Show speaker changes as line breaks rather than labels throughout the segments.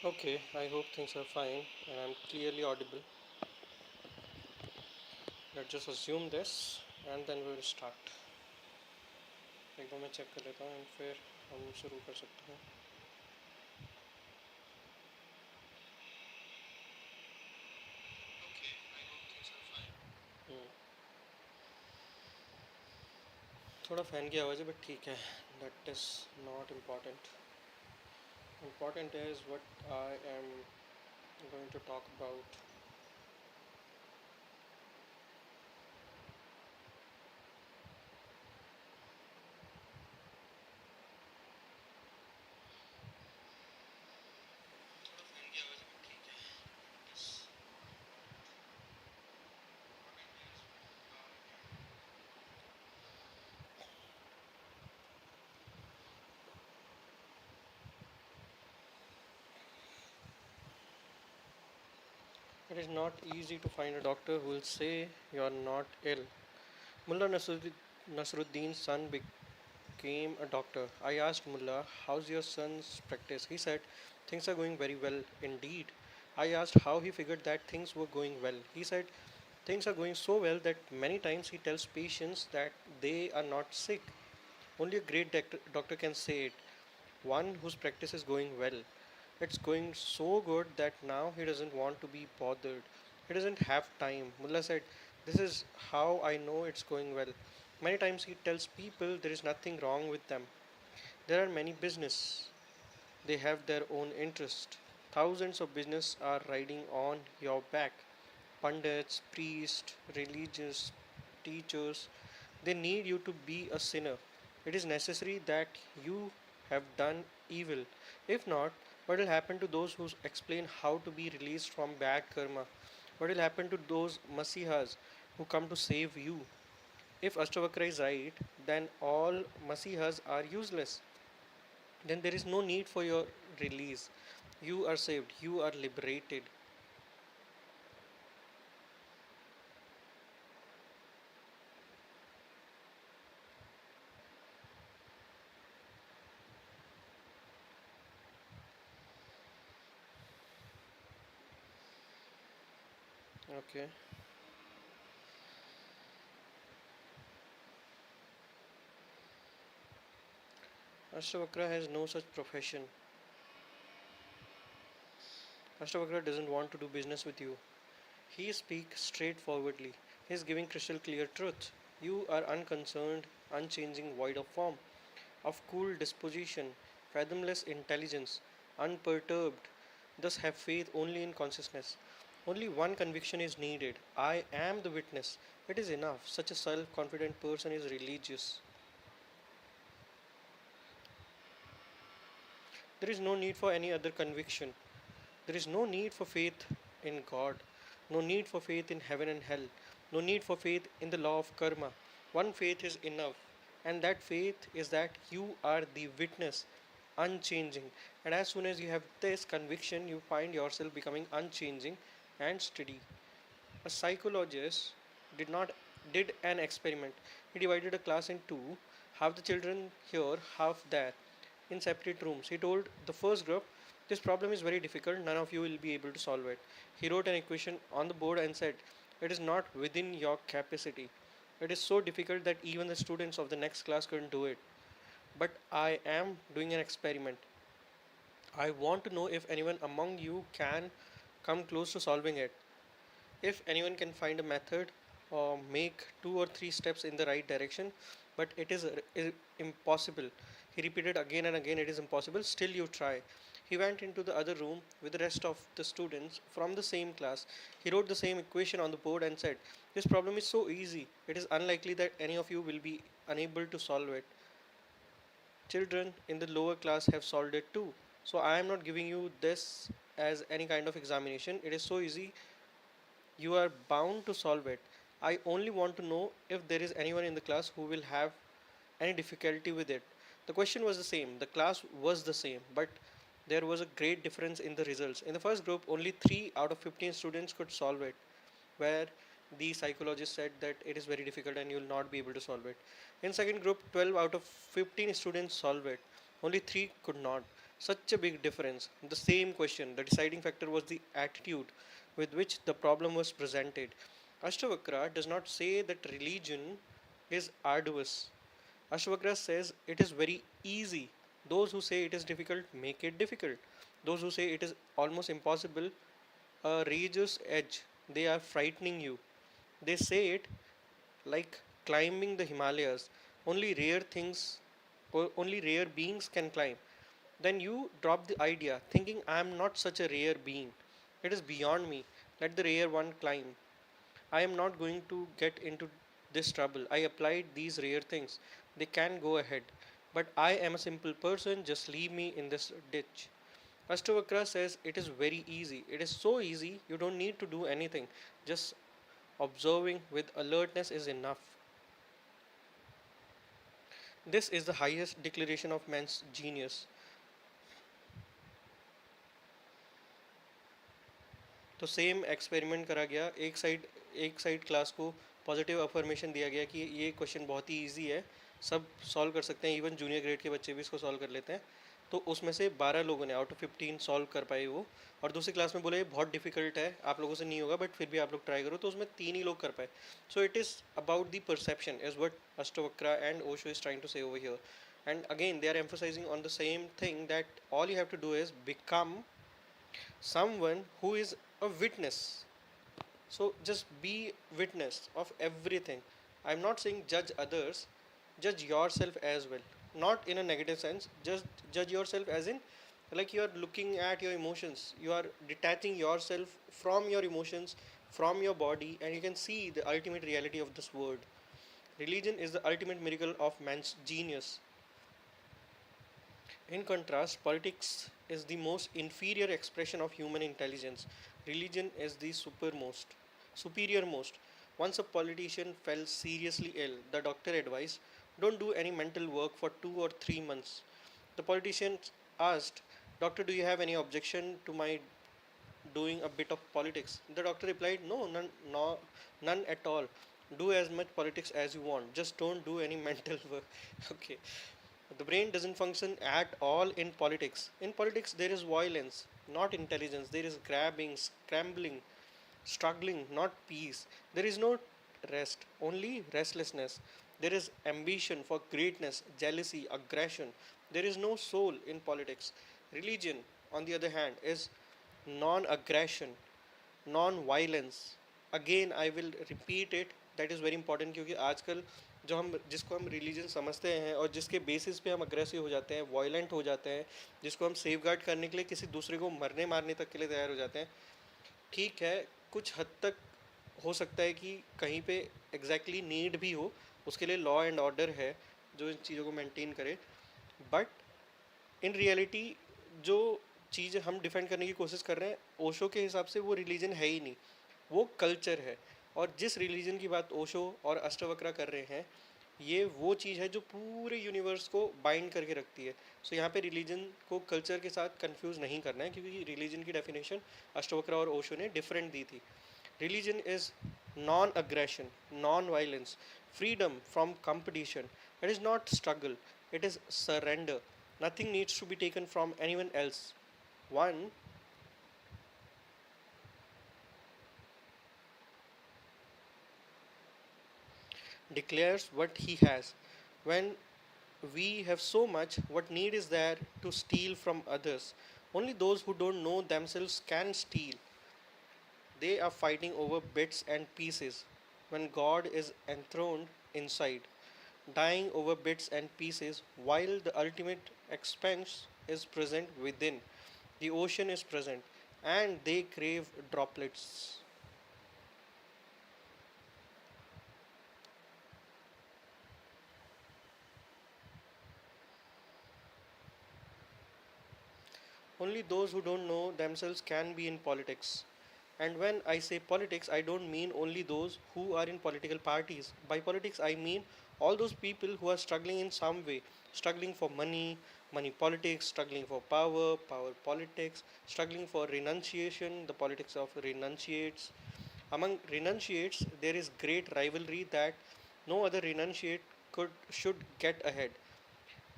Okay, I hope things are fine and I'm clearly audible. Let's just assume this and then we will start. एक बार मैं check कर लेता हूँ फिर हम शुरू कर सकते हैं. हम्म, थोड़ा फ़ैन की आवाज़ है बट ठीक है. That is not important. Important is what I am going to talk about. It is not easy to find a doctor who will say you are not ill. Mullah Nasruddin's son became a doctor. I asked Mullah, how's your son's practice? He said, things are going very well indeed. I asked how he figured that things were going well. He said, things are going so well that many times he tells patients that they are not sick. Only a great doctor can say it. One whose practice is going well. It's going so good that now he doesn't want to be bothered. He doesn't have time. Mullah said, this is how I know it's going well. Many times he tells people there is nothing wrong with them. There are many business. They have their own interest. Thousands of business are riding on your back. Pundits, priests, religious teachers, they need you to be a sinner. It is necessary that you have done evil. If not, what will happen to those who explain how to be released from bad karma? What will happen to those masihas who come to save you? If Ashtavakra is right, then all masihas are useless. Then there is no need for your release. You are saved, you are liberated. Okay. Ashtavakra has no such profession. Ashtavakra doesn't want to do business with you. He speaks straightforwardly. He is giving crystal clear truth. You are unconcerned, unchanging, void of form, of cool disposition, fathomless intelligence, unperturbed. Thus have faith only in consciousness. Only one conviction is needed. I am the witness. It is enough. Such a self confident person is religious. There is no need for any other conviction. There is no need for faith in God, no need for faith in heaven and hell, no need for faith in the law of karma. One faith is enough, and that faith is that you are the witness, unchanging. And as soon as you have this conviction, you find yourself becoming unchanging and steady. A psychologist did not did an experiment. He divided a class in two, half the children here, half there, in separate rooms. He told the first group, this problem is very difficult, none of you will be able to solve it. He wrote an equation on the board and said, it is not within your capacity. It is so difficult that even the students of the next class couldn't do it. But I am doing an experiment. I want to know if anyone among you can come close to solving it. If anyone can find a method or make two or three steps in the right direction, but it is impossible. He repeated again and again, it is impossible, still you try. He went into the other room with the rest of the students from the same class. He wrote the same equation on the board and said, this problem is so easy, it is unlikely that any of you will be unable to solve it. Children in the lower class have solved it too. So I am not giving you this as any kind of examination. It is so easy, you are bound to solve it. I only want to know if there is anyone in the class who will have any difficulty with it. The question was the same, the class was the same, but there was a great difference in the results. In the first group, only 3 out of 15 students could solve it, where the psychologist said that it is very difficult and you will not be able to solve it. In second group, 12 out of 15 students solve it. Only 3 could not. Such a big difference. The same question. The deciding factor was the attitude with which the problem was presented. Ashtavakra does not say that religion is arduous. Ashtavakra says it is very easy. Those who say it is difficult make it difficult. Those who say it is almost impossible, a razor's edge, they are frightening you. They say it like climbing the Himalayas. Only rare things, only rare beings can climb. Then you drop the idea, thinking I am not such a rare being. It is beyond me. Let the rare one climb. I am not going to get into this trouble. I applied these rare things. They can go ahead. But I am a simple person, just leave me in this ditch. Ashtavakra says it is very easy. It is so easy, you don't need to do anything. Just observing with alertness is enough. This is the highest declaration of man's genius. तो same experiment करा गया, एक side class को positive affirmation दिया गया कि ये question बहुत ही इजी है, सब सॉल्व कर सकते हैं, इवन जूनियर ग्रेड के बच्चे भी इसको सॉल्व कर लेते हैं। तो उसमें से 12 लोगों ने आउट ऑफ 15 सॉल्व कर पाए वो, और दूसरी क्लास में बोले ये बहुत डिफिकल्ट है, आप लोगों से नहीं होगा, बट फिर भी आप लोग ट्राई करो, तो उसमें 3 ही लोग कर पाए। So it is about the perception is what Ashtavakra and Osho is trying to say over here. And again they are emphasizing on the same thing that all you have to do is become someone who is a witness. So just be witness of everything. I'm not saying judge others, judge yourself as well, not in a negative sense, just judge yourself as in like you are looking at your emotions, you are detaching yourself from your emotions, from your body, and you can see the ultimate reality of this world. Religion is the ultimate miracle of man's genius. In contrast, politics is the most inferior expression of human intelligence. Religion is the superiormost. Once a politician fell seriously ill, the doctor advised, don't do any mental work for 2 or 3 months. The politician asked, Doctor, do you have any objection to my doing a bit of politics? The doctor replied, no, none at all. Do as much politics as you want. Just don't do any mental work. Okay. The brain doesn't function at all in politics. In politics, there is violence, not intelligence. There is grabbing, scrambling, struggling, not peace. There is no rest, only restlessness. There is ambition for greatness, jealousy, aggression. There is no soul in politics. Religion, on the other hand, is non aggression, non violence. Again I will repeat it, that is very important, क्योंकि आजकल जो हम जिसको हम religion समझते हैं और जिसके बेसिस पे हम अग्रेसिव हो जाते हैं, वायलेंट हो जाते हैं, जिसको हम सेफ गार्ड करने के लिए किसी दूसरे को मरने मारने तक के लिए तैयार हो जाते हैं, ठीक है कुछ हद तक हो सकता है कि कहीं पे एग्जैक्टली नीड भी हो, उसके लिए लॉ एंड ऑर्डर है जो इन चीज़ों को मेंटेन करे, बट इन रियलिटी जो चीज़ हम डिफेंड करने की कोशिश कर रहे हैं, ओशो के हिसाब से वो रिलीजन है ही नहीं, वो कल्चर है। और जिस रिलीजन की बात ओशो और अष्टवक्रा कर रहे हैं, ये वो चीज़ है जो पूरे यूनिवर्स को बाइंड करके रखती है। सो यहाँ पे रिलीजन को कल्चर के साथ कंफ्यूज नहीं करना है, क्योंकि रिलीजन की डेफिनेशन अष्टवक्रा और ओशो ने डिफरेंट दी थी। Religion is non aggression, non violence, freedom from competition. It is not struggle, it is surrender. Nothing needs to be taken from anyone else. One declares what he has. When we have so much, what need is there to steal from others? Only those who don't know themselves can steal. They are fighting over bits and pieces when God is enthroned inside, dying over bits and pieces while the ultimate expense is present within. The ocean is present and they crave droplets. Only those who don't know themselves can be in politics. And when I say politics, I don't mean only those who are in political parties. By politics, I mean all those people who are struggling in some way, struggling for money, money politics, struggling for power, power politics, struggling for renunciation, the politics of renunciates. Among renunciates, there is great rivalry that no other renunciate should get ahead.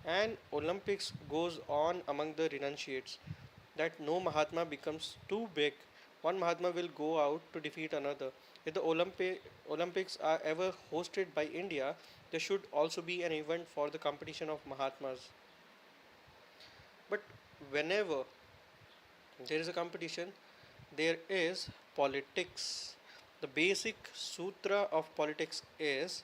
And Olympics goes on among the renunciates that no Mahatma becomes too big. One Mahatma will go out to defeat another. If the Olympics are ever hosted by India, there should also be an event for the competition of Mahatmas. But whenever there is a competition, there is politics. The basic sutra of politics is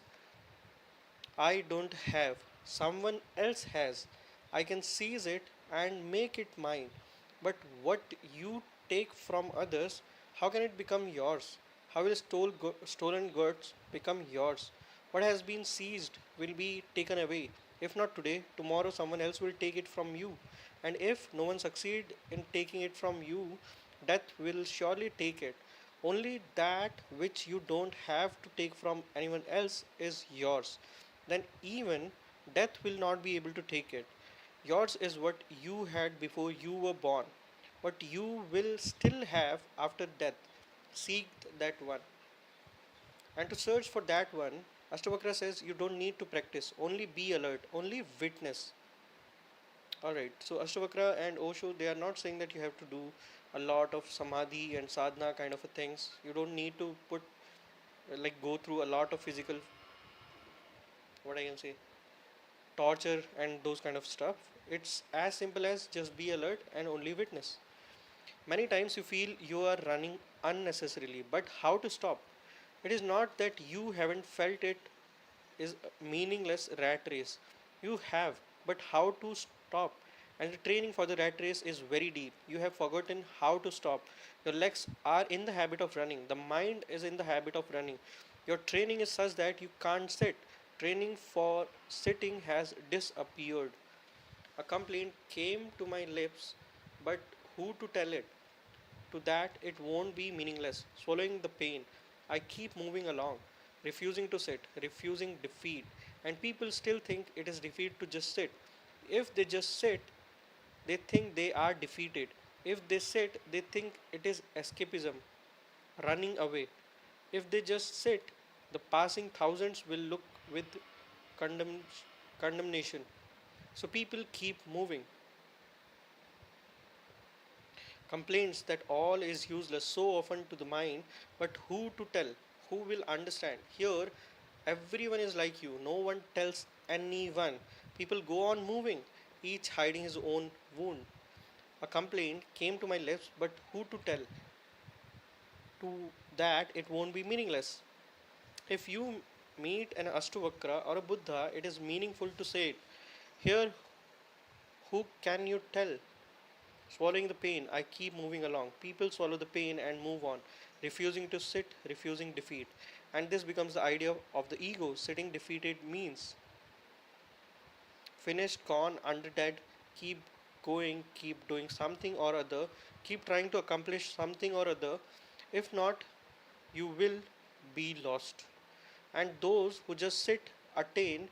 I don't have, someone else has. I can seize it and make it mine. But what you take from others, how can it become yours? How will stolen goods become yours? What has been seized will be taken away. If not today, tomorrow someone else will take it from you. And if no one succeed in taking it from you, death will surely take it. Only that which you don't have to take from anyone else is yours. Then even death will not be able to take it. Yours is what you had before you were born. What you will still have after death. Seek that one. And to search for that one, Ashtavakra says you don't need to practice, only be alert, only witness. Alright, so Ashtavakra and Osho, they are not saying that you have to do a lot of samadhi and sadhana kind of a things. You don't need to put like go through a lot of physical, what I can say, torture and those kind of stuff. It's as simple as just be alert and only witness. Many times you feel you are running unnecessarily, but how to stop? It is not that you haven't felt it is a meaningless rat race. You have, but how to stop? And the training for the rat race is very deep. You have forgotten how to stop. Your legs are in the habit of running. The mind is in the habit of running. Your training is such that you can't sit. Training for sitting has disappeared. A complaint came to my lips, but who to tell it? To that, it won't be meaningless. Swallowing the pain. I keep moving along, refusing to sit, refusing defeat. And people still think it is defeat to just sit. If they just sit, they think they are defeated. If they sit, they think it is escapism, running away. If they just sit, the passing thousands will look with condemn- condemnation. So people keep moving. Complains that all is useless so often to the mind, but who to tell? Who will understand? Here, everyone is like you. No one tells anyone. People go on moving, each hiding his own wound. A complaint came to my lips, but who to tell? To that, it won't be meaningless. If you meet an Ashtavakra or a Buddha, it is meaningful to say it. Here, who can you tell? Swallowing the pain, I keep moving along. People swallow the pain and move on, refusing to sit, refusing defeat. And this becomes the idea of the ego. Sitting defeated means finished, gone, under dead. Keep going, keep doing something or other, keep trying to accomplish something or other. If not, you will be lost. And those who just sit, attain,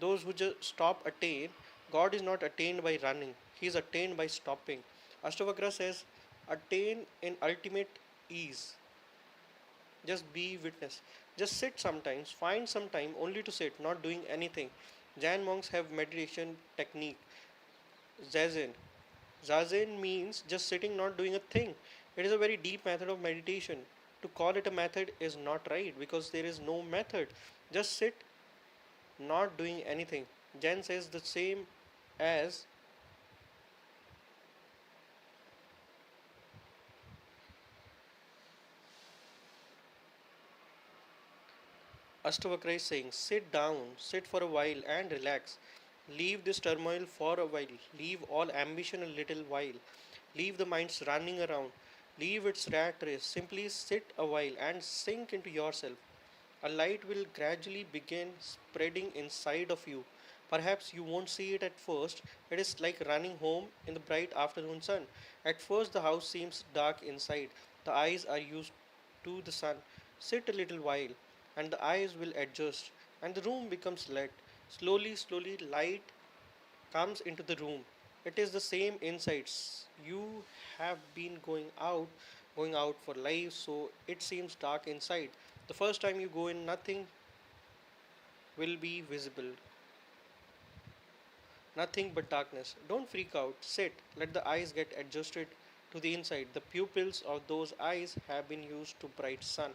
those who just stop, attain. God is not attained by running, He is attained by stopping. Ashtavakra says, attain in ultimate ease. Just be witness. Just sit sometimes, find some time only to sit, not doing anything. Jain monks have meditation technique, zazen. Zazen means just sitting, not doing a thing. It is a very deep method of meditation. To call it a method is not right because there is no method. Just sit, not doing anything. Jen says the same as Ashtavakra is saying, sit down, sit for a while and relax. Leave this turmoil for a while. Leave all ambition a little while. Leave the minds running around. Leave its rat race. Simply sit a while and sink into yourself. A light will gradually begin spreading inside of you. Perhaps you won't see it at first. It is like running home in the bright afternoon sun. At first, the house seems dark inside. The eyes are used to the sun. Sit a little while, and the eyes will adjust, and the room becomes light. Slowly, slowly, light comes into the room. It is the same insights. You have been going out for life, so it seems dark inside. The first time you go in, nothing will be visible. Nothing but darkness. Don't freak out. Sit. Let the eyes get adjusted to the inside. The pupils of those eyes have been used to bright sun.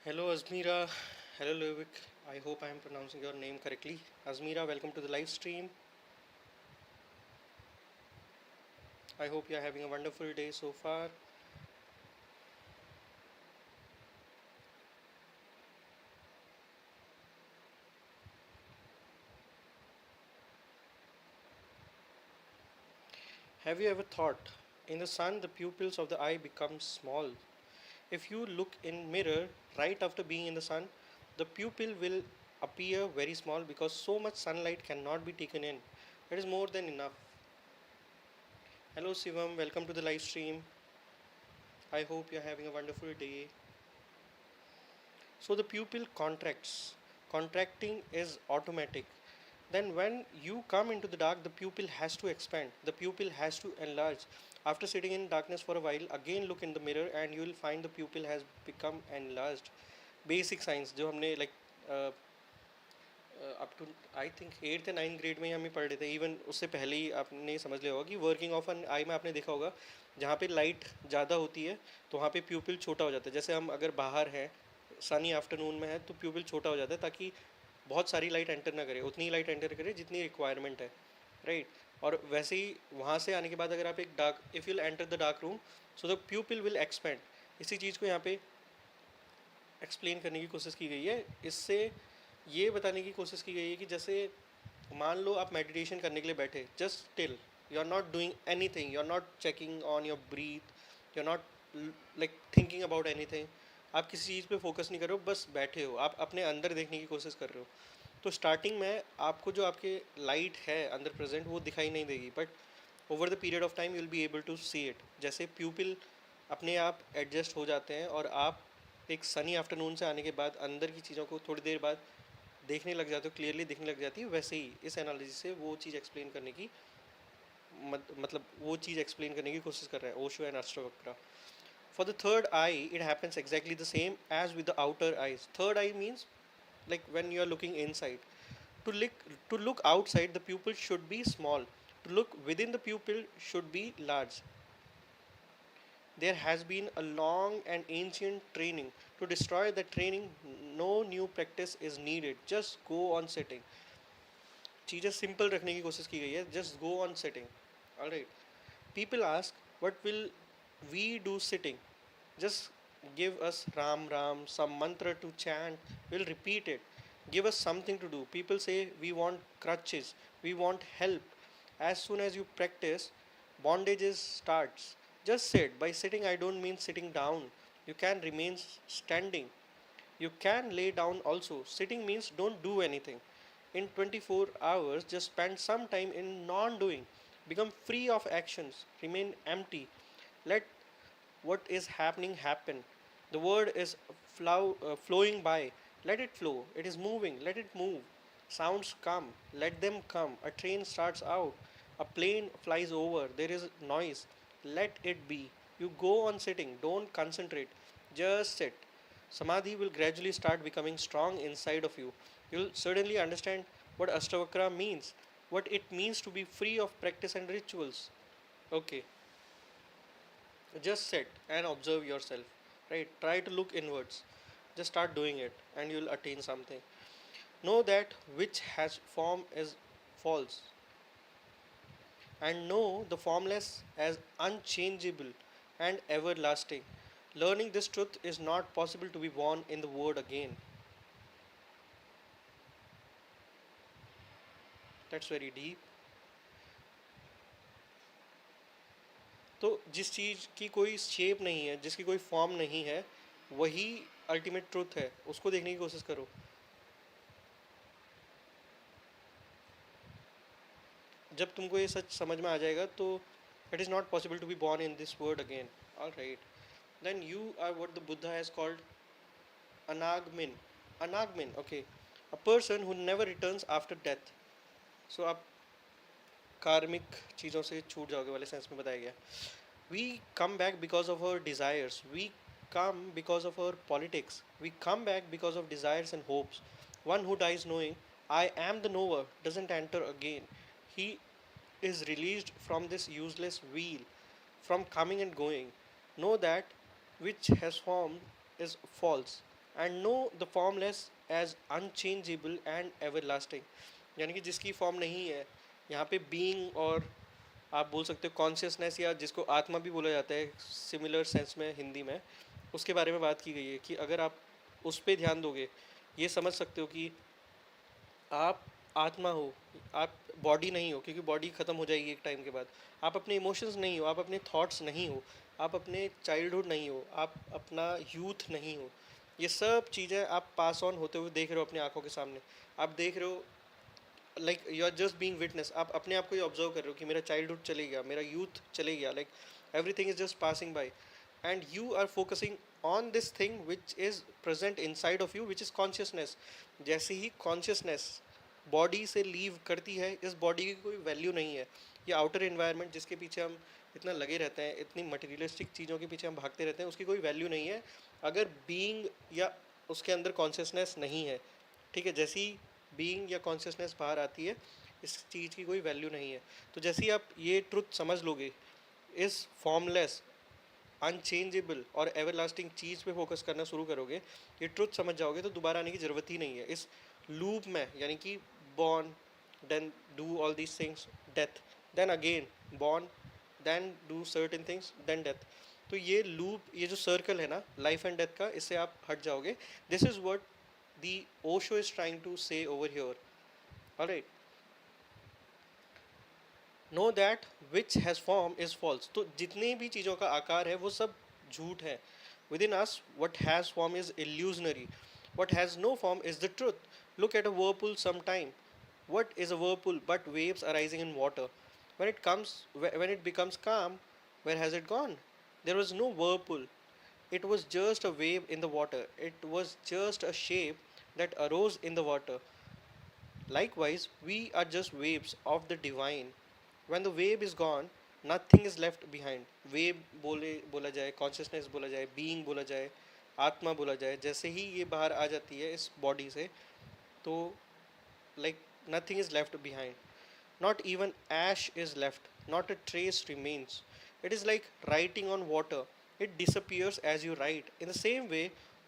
Hello, Azmira. Hello, Lovic. I hope I am pronouncing your name correctly. Azmira, welcome to the live stream. I hope you are having a wonderful day so far. Have you ever thought, in the sun, the pupils of the eye become small? If you look in mirror right after being in the sun, the pupil will appear very small because so much sunlight cannot be taken in. It is more than enough. Hello Sivam, welcome to the live stream. I hope you're having a wonderful day. So the pupil contracts. Contracting is automatic. Then when you come into the dark, the pupil has to expand. The pupil has to enlarge. After sitting in darkness for a while, again look in the mirror and you will find the pupil has become enlarged. Basic science जो हमने up to I think 8th या 9th grade में ही हमें पढ़ रहे थे, even उससे पहले ही आपने समझ लिया होगा कि वर्किंग ऑफ एन आई में आपने देखा होगा जहाँ पे लाइट ज़्यादा होती है तो वहाँ पे प्यूपिल छोटा हो जाता है। जैसे हम अगर बाहर हैं, सनी आफ्टरनून में है, तो प्यूपिल छोटा हो जाता है ताकि बहुत सारी लाइट एंटर ना करे, उतनी ही लाइट एंटर करे जितनी रिक्वायरमेंट है, राइट। और वैसे ही वहाँ से आने के बाद अगर आप एक dark, if you'll enter the dark room, so the प्यूपिल will expand. इसी चीज़ को यहाँ पे एक्सप्लेन करने की कोशिश की गई है। इससे ये बताने की कोशिश की गई है कि जैसे मान लो आप मेडिटेशन करने के लिए बैठे, just still, you are not doing anything, you are not checking on your breath, you are not like thinking about anything, आप किसी चीज़ पे फोकस नहीं कर रहे हो, बस बैठे हो, आप अपने अंदर देखने की कोशिश कर रहे हो। तो स्टार्टिंग में आपको जो आपके लाइट है अंदर प्रेजेंट वो दिखाई नहीं देगी, but over the period of time you will be able to see it. जैसे प्यूपिल अपने आप एडजस्ट हो जाते हैं और आप एक सनी आफ्टरनून से आने के बाद अंदर की चीज़ों को थोड़ी देर बाद देखने लग जाते हो, क्लियरली दिखने लग जाती है। वैसे ही इस एनालिसिस से वो चीज़ एक्सप्लेन करने की मतलब वो चीज़ एक्सप्लेन करने की कोशिश कर रहे हैं Osho and Ashtavakra. For the third eye, it happens exactly the same as with the outer eyes. Third eye means like when you are looking inside. To look outside, the pupil should be small. To look within the pupil should be large. There has been a long and ancient training. To destroy the training, no new practice is needed. Just go on sitting. चीज़ें simple रखने की कोशिश की गई है, just go on sitting, alright. People ask what will we do sitting, just give us ram ram, some mantra to chant, we'll repeat it. Give us something to do. People say we want crutches, we want help. As soon as you practice, bondages starts. Just sit. By sitting I don't mean sitting down, you can remain standing, you can lay down also. Sitting means don't do anything. In 24 hours, just spend some time in non doing. Become free of actions. Remain empty. Let what is happening happen. The word is flowing by. Let it flow. It is moving. Let it move. Sounds come. Let them come. A train starts out. A plane flies over. There is noise. Let it be. You go on sitting. Don't concentrate. Just sit. Samadhi will gradually start becoming strong inside of you. You'll certainly understand what Ashtavakra means, what it means to be free of practice and rituals. Okay, just sit and observe yourself, right? Try to look inwards. Just start doing it and you'll attain something. Know that which has form is false, and know the formless as unchangeable and everlasting. Learning this truth is not possible to be born in the word again. That's very deep. तो जिस चीज़ की कोई shape नहीं है, जिसकी कोई form नहीं है, वही अल्टीमेट ट्रूथ है, उसको देखने की कोशिश करो। जब तुमको ये सच समझ में आ जाएगा तो it is not possible to be born in this world again. All right, then you are what the Buddha has called anagamin. Anagamin, okay, a person who never returns after death. So आप कार्मिक चीज़ों से छूट जाओगे वाले सेंस में बताया गया। We come back because of our desires. We come because of our politics. We come back because of desires and hopes. One who dies knowing, I am the knower, doesn't enter again. He is released from this useless wheel, from coming and going. Know that which has formed is false, and know the formless as unchangeable and everlasting. यानी कि जिसकी form नहीं है, यहाँ पे being और आप बोल सकते हो कॉन्शियसनेस, या जिसको आत्मा भी बोला जाता है सिमिलर सेंस में हिंदी में, उसके बारे में बात की गई है कि अगर आप उस पर ध्यान दोगे, ये समझ सकते हो कि आप आत्मा हो, आप बॉडी नहीं हो, क्योंकि बॉडी ख़त्म हो जाएगी एक टाइम के बाद। आप अपने इमोशंस नहीं हो, आप अपने थॉट्स नहीं हो, आप अपने चाइल्डहुड नहीं हो, आप अपना यूथ नहीं हो। ये सब चीज़ें आप पास ऑन होते हुए देख रहे हो अपनी आंखों के सामने। आप देख रहे हो, like you are just being witness. आप अपने आप को ही ऑब्जर्व कर रहे हो कि मेरा चाइल्डहुड चले गया, मेरा यूथ चले गया, like everything is just passing by, and you are focusing on this thing which is present inside of you, which is consciousness. जैसे ही कॉन्शियसनेस बॉडी से लीव करती है, इस बॉडी की कोई वैल्यू नहीं है। ये आउटर इन्वायरमेंट जिसके पीछे हम इतना लगे रहते हैं, इतनी मटेरियलिस्टिक चीज़ों के पीछे हम भागते रहते हैं, उसकी कोई वैल्यू नहीं है अगर बीइंग या उसके अंदर कॉन्शियसनेस नहीं है। ठीक है, जैसी बीइंग या कॉन्शियसनेस बाहर आती है, इस चीज़ की कोई वैल्यू नहीं है। तो जैसे ही आप ये ट्रुथ समझ लोगे, इस फॉर्मलेस, अनचेंजेबल और एवरलास्टिंग चीज़ पे फोकस करना शुरू करोगे, ये ट्रुथ समझ जाओगे, तो दोबारा आने की ज़रूरत ही नहीं है इस लूप में। यानी कि born, then do all these things, death, then again born, then do certain things, then death. तो ये लूप, ये जो सर्कल है ना लाइफ एंड डेथ का, इससे आप हट जाओगे। This is what the Osho is trying to say over here. Alright, know that which has form is false. तो जितने भी चीज़ों का आकार है वो सब झूठ है। Within us, what has form is illusionary. What has no form is the truth. Look at a whirlpool sometime. What is a whirlpool but waves arising in water? When it becomes calm, where has it gone? There was no whirlpool. It was just a wave in the water. It was just a shape that arose in the water. Likewise, we are just waves of the divine. When the wave is gone, nothing is left behind. Wave बोला जाए, consciousness बोला जाए, being बोला जाए, आत्मा बोला जाए, जैसे ही ये बाहर आ जाती है इस बॉडी से, तो like nothing is left behind. Not even ash is left, not a trace remains. It is like writing on water. It disappears as you write. In the same way,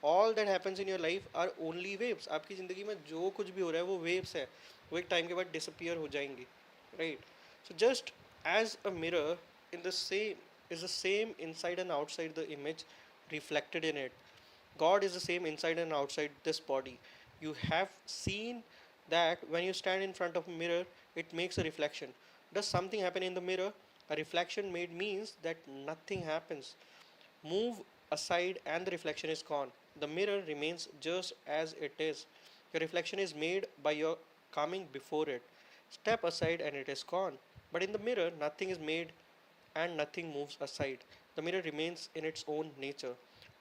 all that happens in your life are only waves. आपकी ज़िंदगी में जो कुछ भी हो रहा है वो waves है, वो एक टाइम के बाद disappear हो जाएंगी, right? So just as a mirror, in the same is the same inside and outside the image reflected in it. God is the same inside and outside this body. You have seen that when you stand in front of a mirror, it makes a reflection. Does something happen in the mirror? A reflection made means that nothing happens. Move aside and the reflection is gone. The mirror remains just as it is. Your reflection is made by your coming before it. Step aside and it is gone. But in the mirror, nothing is made and nothing moves aside. The mirror remains in its own nature.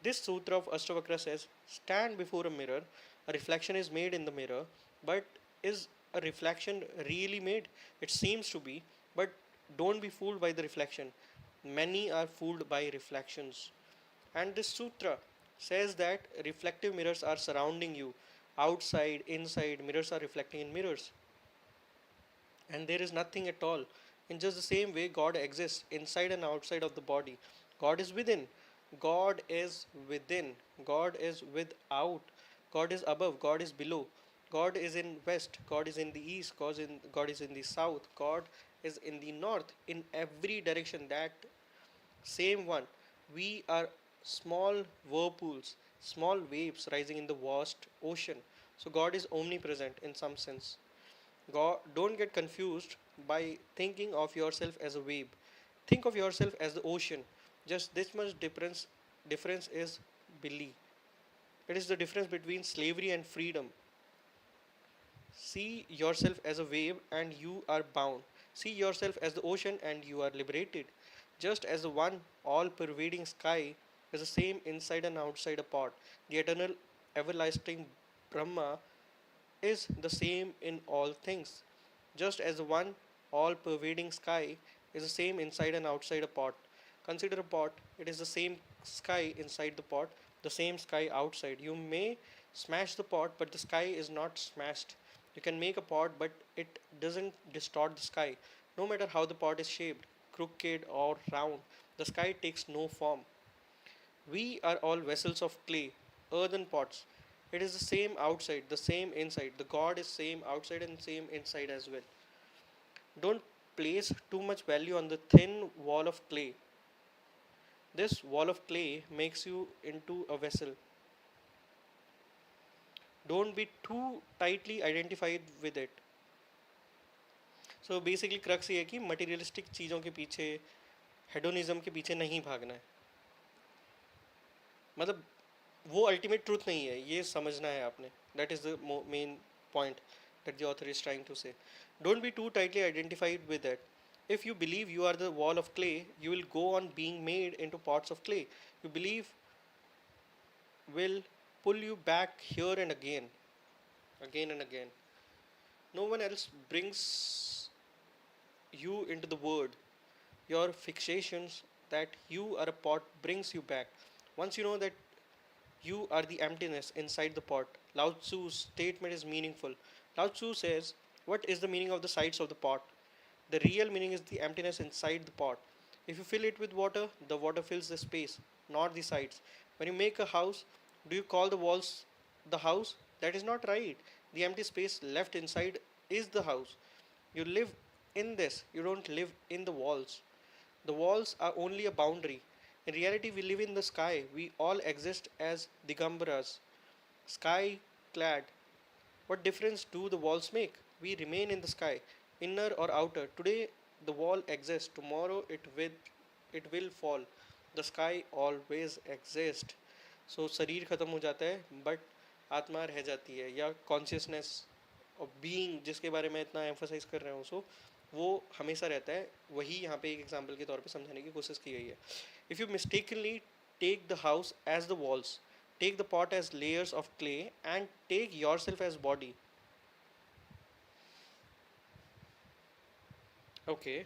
This sutra of Ashtavakra says, stand before a mirror, a reflection is made in the mirror, but is a reflection really made? It seems to be, but don't be fooled by the reflection. Many are fooled by reflections. And this sutra says that reflective mirrors are surrounding you. Outside, inside, mirrors are reflecting in mirrors. And there is nothing at all. In just the same way, God exists inside and outside of the body. God is within. God is within. God is without. God is above. God is below. God is in west. God is in the east. God is in the south. God is in the north. In every direction, that same one. We are small whirlpools, small waves rising in the vast ocean. So God is omnipresent in some sense. God, don't get confused by thinking of yourself as a wave. Think of yourself as the ocean. Just this much difference is belief. It is the difference between slavery and freedom. See yourself as a wave and you are bound. See yourself as the ocean and you are liberated. Just as the one all pervading sky is the same inside and outside a pot, the eternal everlasting Brahma is the same in all things. Just as the one all pervading sky is the same inside and outside a pot. Consider a pot, it is the same sky inside the pot, the same sky outside. You may smash the pot, but the sky is not smashed. You can make a pot, but it doesn't distort the sky. No matter how the pot is shaped, crooked or round, the sky takes no form. We are all vessels of clay, earthen pots. It is the same outside, the same inside. The God is same outside and same inside as well. Don't place too much value on the thin wall of clay. This wall of clay makes you into a vessel. Don't be too tightly identified with it. So basically crux ये है कि materialistic चीज़ों के पीछे, hedonism के पीछे नहीं भागना है. मतलब वो अल्टीमेट ट्रूथ नहीं है, ये समझना है आपने. That is the main point that the author is trying to say. Don't be too tightly identified with it. If you believe you are the wall of clay, you will go on being made into pots of clay. You believe will pull you back here and again, again and again. No one else brings you into the word. Your fixations that you are a pot brings you back. Once you know that you are the emptiness inside the pot, Lao Tzu's statement is meaningful. Lao Tzu says, what is the meaning of the sides of the pot? The real meaning is the emptiness inside the pot. If you fill it with water, the water fills the space, not the sides. When you make a house, do you call the walls the house? That is not right. The empty space left inside is the house. You live in this, you don't live in the walls. The walls are only a boundary. In reality, we live in the sky. We all exist as Digambaras, sky clad. What difference do the walls make? We remain in the sky, inner or outer. Today the wall exists, tomorrow it will fall. The sky always exists. So शरीर खत्म हो जाता है but आत्मा रह जाती है, या कॉन्शियसनेस और बीइंग जिसके बारे में इतना एम्फोसाइज कर रहे हो, सो वो हमेशा रहता है. वही यहाँ पे एक एग्जांपल के तौर पे समझाने की कोशिश की गई है. If you mistakenly take the house as the walls, take the pot as layers of clay and take yourself as body. Okay,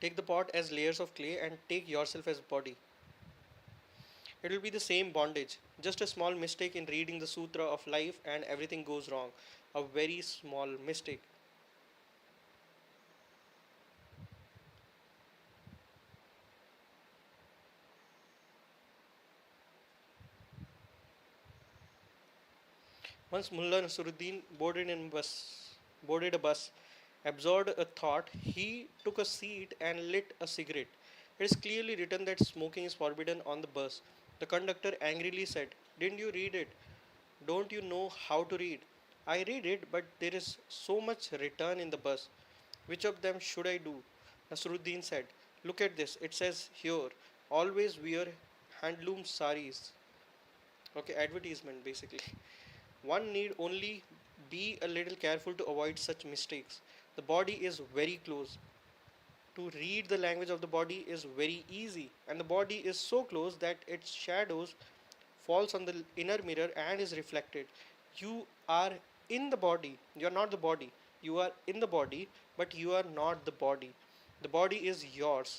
take the pot as layers of clay and take yourself as body. It will be the same bondage, just a small mistake in reading the sutra of life and everything goes wrong. A very small mistake. Once Mullah Nasruddin boarded a bus, absorbed a thought, he took a seat and lit a cigarette. It is clearly written that smoking is forbidden on the bus. The conductor angrily said, "Didn't you read it? Don't you know how to read?" "I read it, but there is so much written in the bus. Which of them should I do?" Nasruddin said, "Look at this. It says here, always wear handloom saris." Okay, advertisement basically. One need only be a little careful to avoid such mistakes. The body is very close. To read the language of the body is very easy, and the body is so close that its shadows falls on the inner mirror and is reflected. You are in the body. You are not the body. You are in the body, but you are not the body. The body is yours.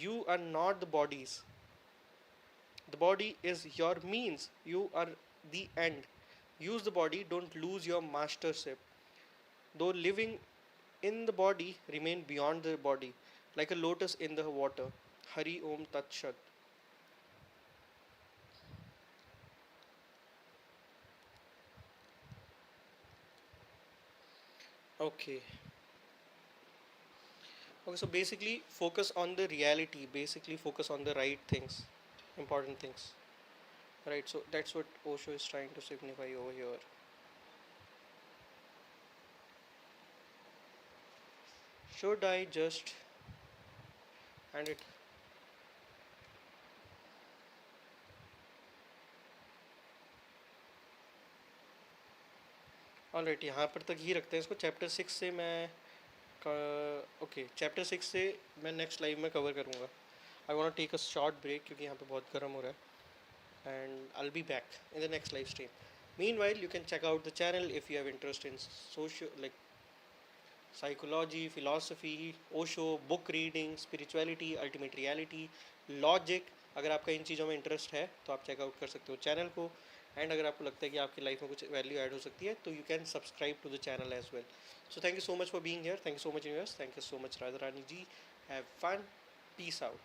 You are not the body's. The body is your means. You are the end. Use the body, don't lose your mastership. Though living in the body, remain beyond the body, like a lotus in the water. Hari Om Tat Shat. Okay. Okay, so basically focus on the reality, basically focus on the right things, important things. Right, so that's what Osho is trying to signify over here. Should I just hand it? Alright, यहाँ पर तक ही रखते हैं इसको। Chapter 6 से मैं okay, chapter 6 से मैं नेक्स्ट लाइव में कवर करूँगा। I want take a short break क्योंकि यहाँ पे बहुत गर्म हो रहा है, and I will be back in the next live stream. Meanwhile, you can check out the channel if you have interest in social, like psychology, philosophy, Osho, book reading, spirituality, ultimate reality, logic। अगर आपका इन चीज़ों में interest है तो आप checkout कर सकते हो चैनल को। एंड अगर आपको लगता है कि आपकी लाइफ में कुछ वैल्यू ऐड हो सकती है तो you can subscribe to the channel as well. So thank you so much for being here, thank you so much universe, thank you so much Radha Rani ji. Have fun, peace out.